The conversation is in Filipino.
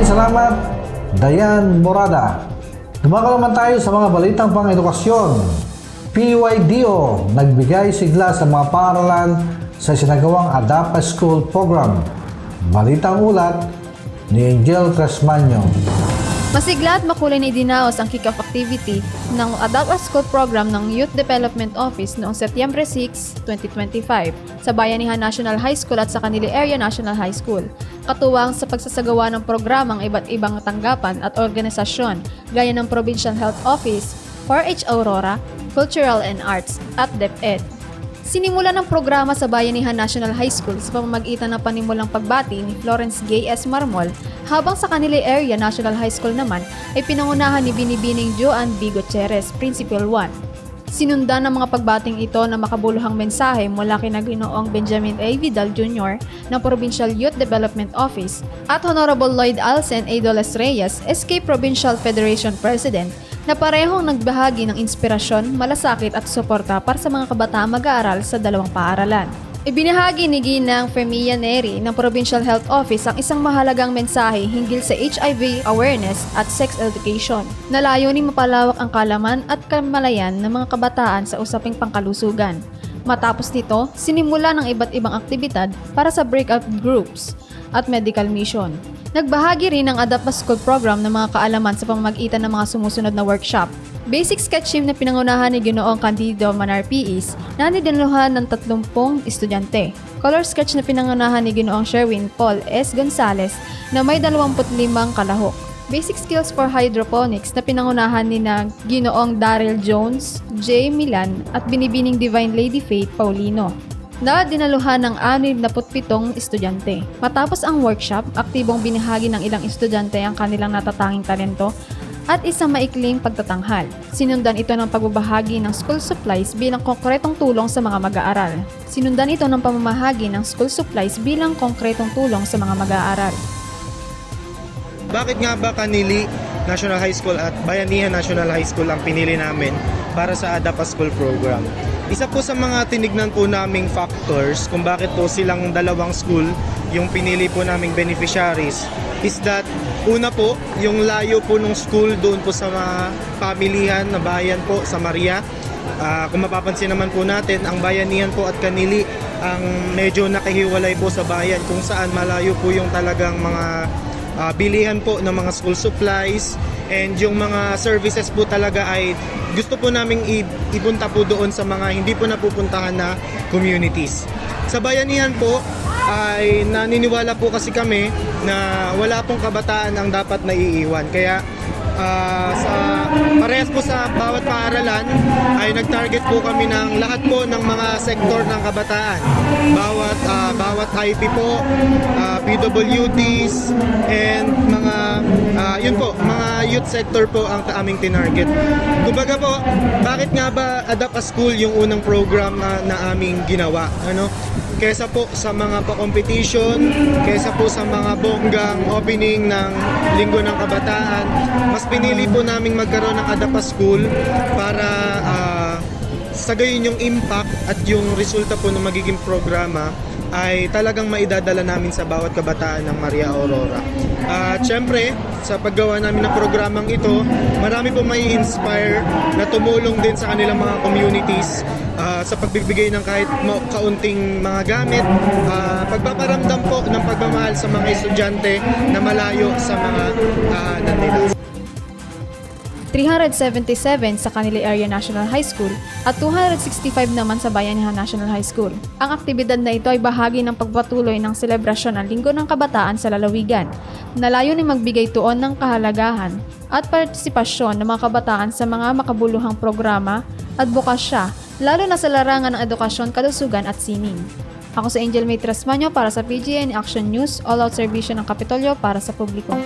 Maraming salamat, Dayan Morada. Dumako naman tayo sa mga balitang pang-edukasyon. PYDO nagbigay sigla sa mga paaralan sa sinagawang ADAPA School Program. Balitang ulat ni Angel Cresmanyo. Masigla at makulay na idinaos ang kick-off activity ng ADAPA School Program ng Youth Development Office noong Setyembre 6, 2025 sa Bayanihan National High School at sa Canili Area National High School. Katuwang sa pagsasagawa ng programang iba't ibang tanggapan at organisasyon gaya ng Provincial Health Office, 4H Aurora, Cultural and Arts at DepEd. Sinimula ng programa sa Bayanihan National High School sa pamamagitan ng panimulang pagbati ni Florence Gay S. Marmol, habang sa Canili Area National High School naman ay pinangunahan ni Binibining Joan B. Gutierrez, Principal 1. Sinundan ng mga pagbating ito na makabuluhang mensahe mula kina Ginoong Benjamin A. Vidal Jr. ng Provincial Youth Development Office at Honorable Lloyd Alcen A. Doles Reyes, SK Provincial Federation President, na parehong nagbahagi ng inspirasyon, malasakit at suporta para sa mga kabataang mag-aaral sa dalawang paaralan. Ibinahagi ni Ginang Femia Neri ng Provincial Health Office ang isang mahalagang mensahe hinggil sa HIV awareness at sex education na layuning mapalawak ang kalaman at kamalayan ng mga kabataan sa usaping pangkalusugan. Matapos nito, sinimula ng iba't ibang aktibidad para sa breakout groups at medical mission. Nagbahagi rin ng ADAPA School Program ng mga kaalaman sa pamamagitan ng mga sumusunod na workshop. Basic sketching na pinangunahan ni Ginoong Candido Manar P.E.S. na nidinuhan ng 30 estudyante. Color sketch na pinangunahan ni Ginoong Sherwin Paul S. Gonzales na may 25 kalahok. Basic skills for hydroponics na pinangunahan ni na Ginoong Daryl Jones, J. Milan at Binibining Divine Lady Faith Paulino na dinaluhan ng 67 estudyante. Matapos ang workshop, aktibong binahagi ng ilang estudyante ang kanilang natatanging talento at isang maikling pagtatanghal. Sinundan ito ng pagbabahagi ng school supplies bilang konkretong tulong sa mga mag-aaral. Bakit nga ba Canili National High School at Bayanihan National High School ang pinili namin para sa ADAPA School Program? Isa po sa mga tinignan po naming factors kung bakit po silang dalawang school yung pinili po naming beneficiaries is that una po, yung layo po ng school doon po sa mga pamilihan na bayan po sa Maria. Kung mapapansin naman po natin, ang Bayanihan po at Canili ang medyo nakahiwalay po sa bayan kung saan malayo po yung talagang mga bilihan po ng mga school supplies and yung mga services po talaga ay gusto po naming ipunta po doon sa mga hindi po napupuntahan na communities. Sa Bayanihan po ay naniniwala po kasi kami na wala pong kabataan ang dapat naiiwan. Kaya parehas po sa bawat paaralan ay nag-target po kami ng lahat po ng mga sektor ng kabataan. Bawat IP po, PWDs and mga mga youth sector po ang aming tinarget. Kumbaga po, bakit nga ba ADAPA School yung unang program na aming ginawa? Kesa po sa mga pa-competition, kesa po sa mga bonggang opening ng Linggo ng Kabataan, mas pinili po naming magkaroon ng ADAPA School para sa gayon yung impact at yung resulta po ng magiging programa ay talagang maidadala namin sa bawat kabataan ng Maria Aurora. At syempre, sa paggawa namin ng programang ito, marami po may inspire na tumulong din sa kanilang mga communities sa pagbibigay ng kahit kaunting mga gamit, pagpaparamdam po ng pagmamahal sa mga estudyante na malayo sa mga tahanan nila. 377 sa Canili Area National High School at 265 naman sa Bayanihan National High School. Ang aktibidad na ito ay bahagi ng pagpatuloy ng selebrasyon ng Linggo ng Kabataan sa lalawigan, na layunin magbigay tuon ng kahalagahan at partisipasyon ng mga kabataan sa mga makabuluhang programa at bukasya, lalo na sa larangan ng edukasyon, kalusugan at sining. Ako sa Angel May Trasmanyo para sa PGN Action News, all-out serbisyo ng Kapitolyo para sa publiko.